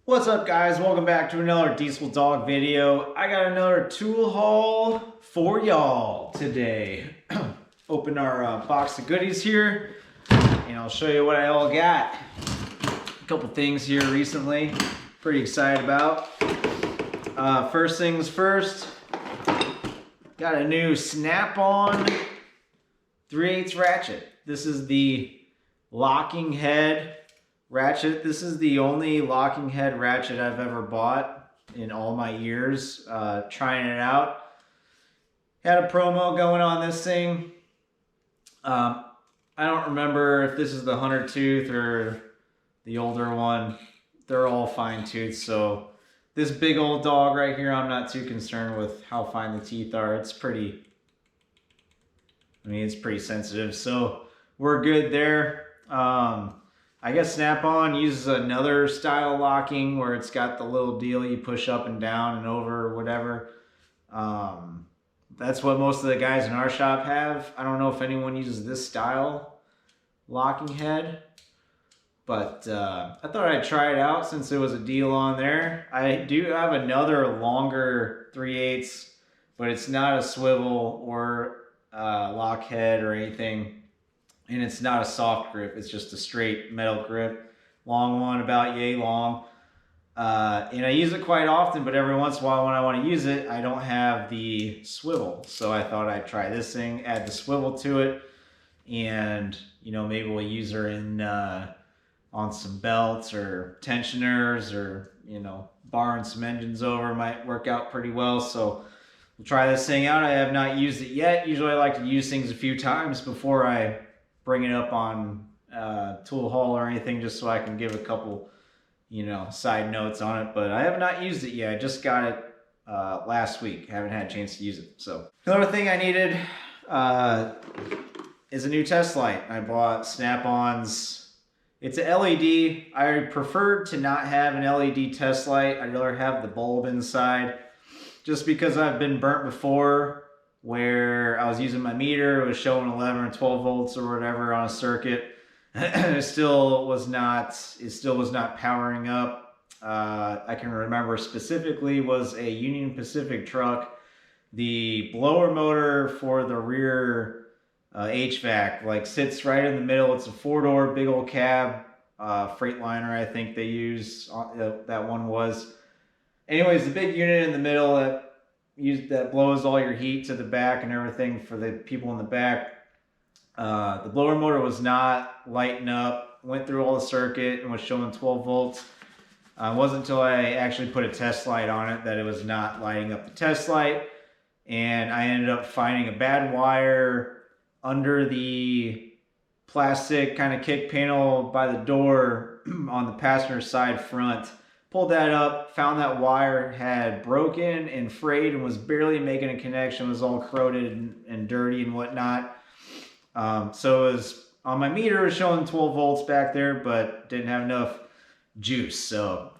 What's up, guys? Welcome back to another Diesel Dog video. I got another tool haul for y'all today. Open our box of goodies here and I'll show you what I all got. A couple things here recently, pretty excited about. First things first, got a new SnapOn 3/8 ratchet. This is the locking head ratchet. This is the only locking head ratchet I've ever bought in all my years trying it out. Had a promo going on this thing. I don't remember if this is the 100 tooth or the older one. They're all fine tooth, so this big old dog right here, I'm not too concerned with how fine the teeth are. It's pretty, it's pretty sensitive, so we're good there. I guess SnapOn uses another style locking where it's got the little deal you push up and down and over or whatever. That's what most of the guys in our shop have. I don't know if anyone uses this style locking head, but I thought I'd try it out since there was a deal on there. I do have another longer 3/8, but it's not a swivel or lock head or anything. And it's not a soft grip, it's just a straight metal grip. Long one, about yay long. And I use it quite often, but every once in a while when I want to use it, I don't have the swivel. So I thought I'd try this thing, add the swivel to it, and maybe we'll use her in on some belts or tensioners, or barring some engines over might work out pretty well. So we'll try this thing out. I have not used it yet. Usually I like to use things a few times before I bring it up on tool haul or anything, just so I can give a couple side notes on it. But I have not used it yet. I just got it last week. I haven't had a chance to use it. So another thing I needed is a new test light. I bought SnapOn's. It's an LED. I prefer to not have an LED test light. I'd rather have the bulb inside, just because I've been burnt before, where I was using my meter, it was showing 11 or 12 volts or whatever on a circuit. It still was not powering up. I can remember specifically was a Union Pacific truck. The blower motor for the rear HVAC sits right in the middle. It's a 4-door big old cab, Freightliner I think they use, that one was. Anyways, the big unit in the middle that blows all your heat to the back and everything for the people in the back. The blower motor was not lighting up, went through all the circuit and was showing 12 volts. It wasn't until I actually put a test light on it that it was not lighting up the test light. And I ended up finding a bad wire under the plastic kind of kick panel by the door on the passenger side front. Pulled that up, found that wire had broken and frayed and was barely making a connection. It was all corroded and dirty and whatnot. So it was on my meter, it was showing 12 volts back there, but didn't have enough juice. So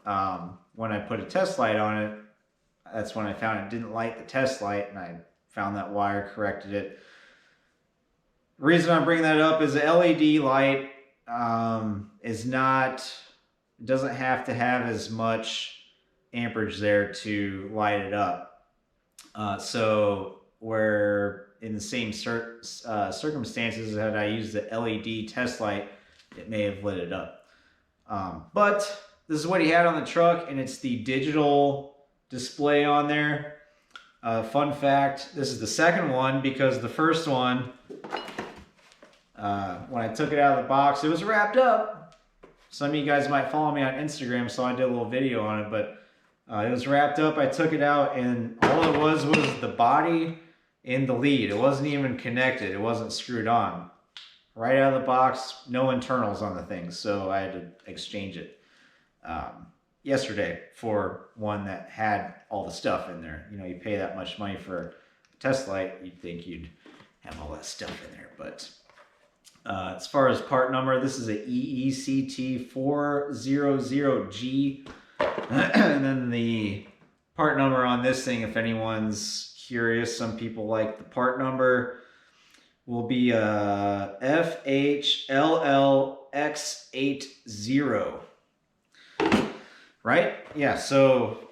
when I put a test light on it, that's when I found it didn't light the test light, and I found that wire, corrected it. The reason I'm bringing that up is the LED light doesn't have to have as much amperage there to light it up. So where in the same circumstances that I used the LED test light, it may have lit it up. But this is what he had on the truck, and it's the digital display on there. Fun fact, this is the second one, because the first one, when I took it out of the box, it was wrapped up. Some of you guys might follow me on Instagram, so I did a little video on it, but it was wrapped up. I took it out, and all it was the body and the lead. It wasn't even connected. It wasn't screwed on. Right out of the box, no internals on the thing, so I had to exchange it yesterday for one that had all the stuff in there. You pay that much money for a test light, you'd think you'd have all that stuff in there, but as far as part number, this is a EECT400G. And then the part number on this thing, if anyone's curious, some people like the part number, will be FHLLX80. Right? Yeah, so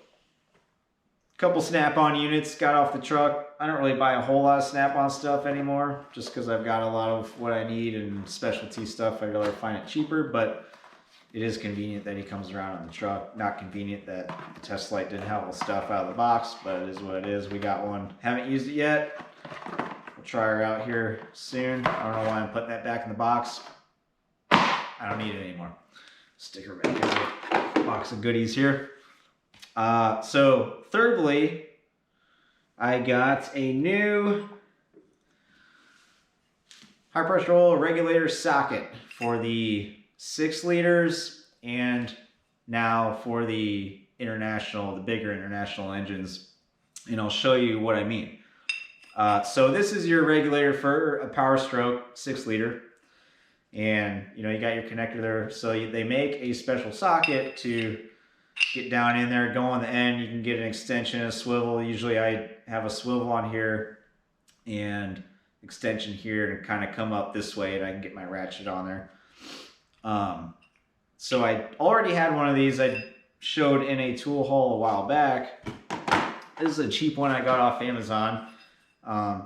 a couple Snap-on units got off the truck. I don't really buy a whole lot of Snap-on stuff anymore just because I've got a lot of what I need and specialty stuff. I'd rather find it cheaper, but it is convenient that he comes around on the truck. Not convenient that the test light didn't have all the stuff out of the box, but it is what it is. We got one. Haven't used it yet. We'll try her out here soon. I don't know why I'm putting that back in the box. I don't need it anymore. Stick her back in the box of goodies here. So thirdly, I got a new high pressure oil regulator socket for the 6 liters and now for the bigger international engines. And I'll show you what I mean. So this is your regulator for a Power Stroke 6 liter. And you got your connector there. So they make a special socket to get down in there, go on the end. You can get an extension, a swivel. Usually I have a swivel on here and extension here to kind of come up this way, and I can get my ratchet on there. So I already had one of these I showed in a tool haul a while back. This is a cheap one I got off Amazon.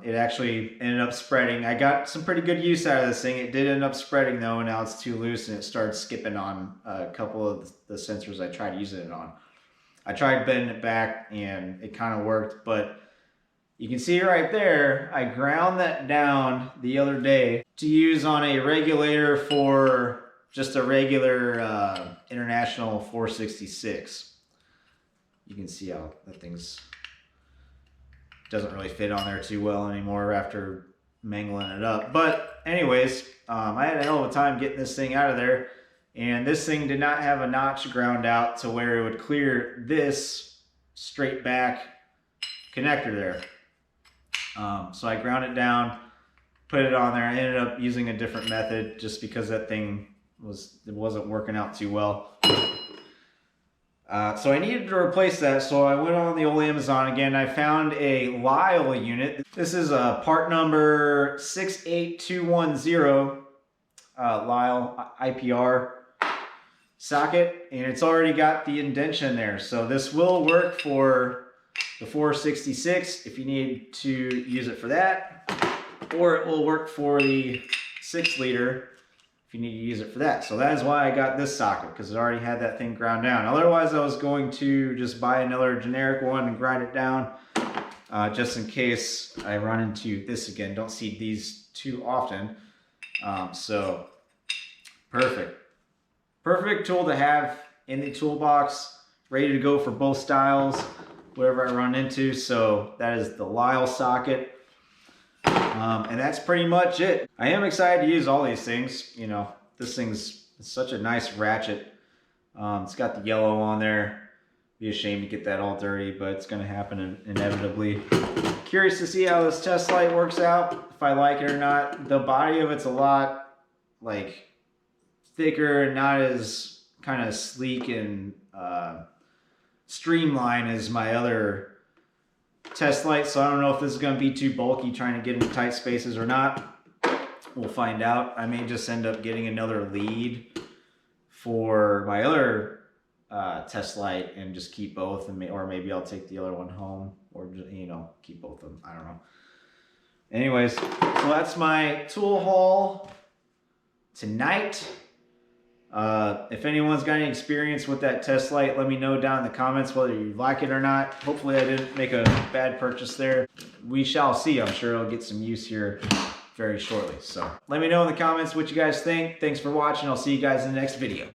It actually ended up spreading. I got some pretty good use out of this thing. It did end up spreading though, and now it's too loose and it started skipping on a couple of the sensors I tried using it on. I tried bending it back and it kind of worked, but you can see right there, I ground that down the other day to use on a regulator for just a regular International 466. You can see how that thing's doesn't really fit on there too well anymore after mangling it up. But anyways, I had a hell of a time getting this thing out of there, and this thing did not have a notch ground out to where it would clear this straight back connector there. So I ground it down, put it on there. I ended up using a different method just because that thing wasn't working out too well. So I needed to replace that, so I went on the old Amazon again. I found a Lyle unit. This is a part number 68210 Lyle IPR socket, and it's already got the indentation there. So this will work for the 466 if you need to use it for that, or it will work for the 6 liter if you need to use it for that. So that is why I got this socket, because it already had that thing ground down. Otherwise I was going to just buy another generic one and grind it down just in case I run into this again. Don't see these too often. So perfect tool to have in the toolbox, ready to go for both styles, whatever I run into. So that is the Lyle socket. And that's pretty much it. I am excited to use all these things. This thing's such a nice ratchet. It's got the yellow on there. Be a shame to get that all dirty, but it's going to happen inevitably. Curious to see how this test light works out, if I like it or not. The body of it's a lot thicker and not as kind of sleek and streamlined as my other test light, so I don't know if this is going to be too bulky trying to get into tight spaces or not. We'll find out. I may just end up getting another lead for my other test light and just keep both, or maybe I'll take the other one home, or just, keep both of them. I don't know. Anyways, so that's my tool haul tonight. If anyone's got any experience with that test light, let me know down in the comments whether you like it or not. Hopefully I didn't make a bad purchase there. We shall see. I'm sure it'll get some use here very shortly. So let me know in the comments what you guys think. Thanks for watching. I'll see you guys in the next video.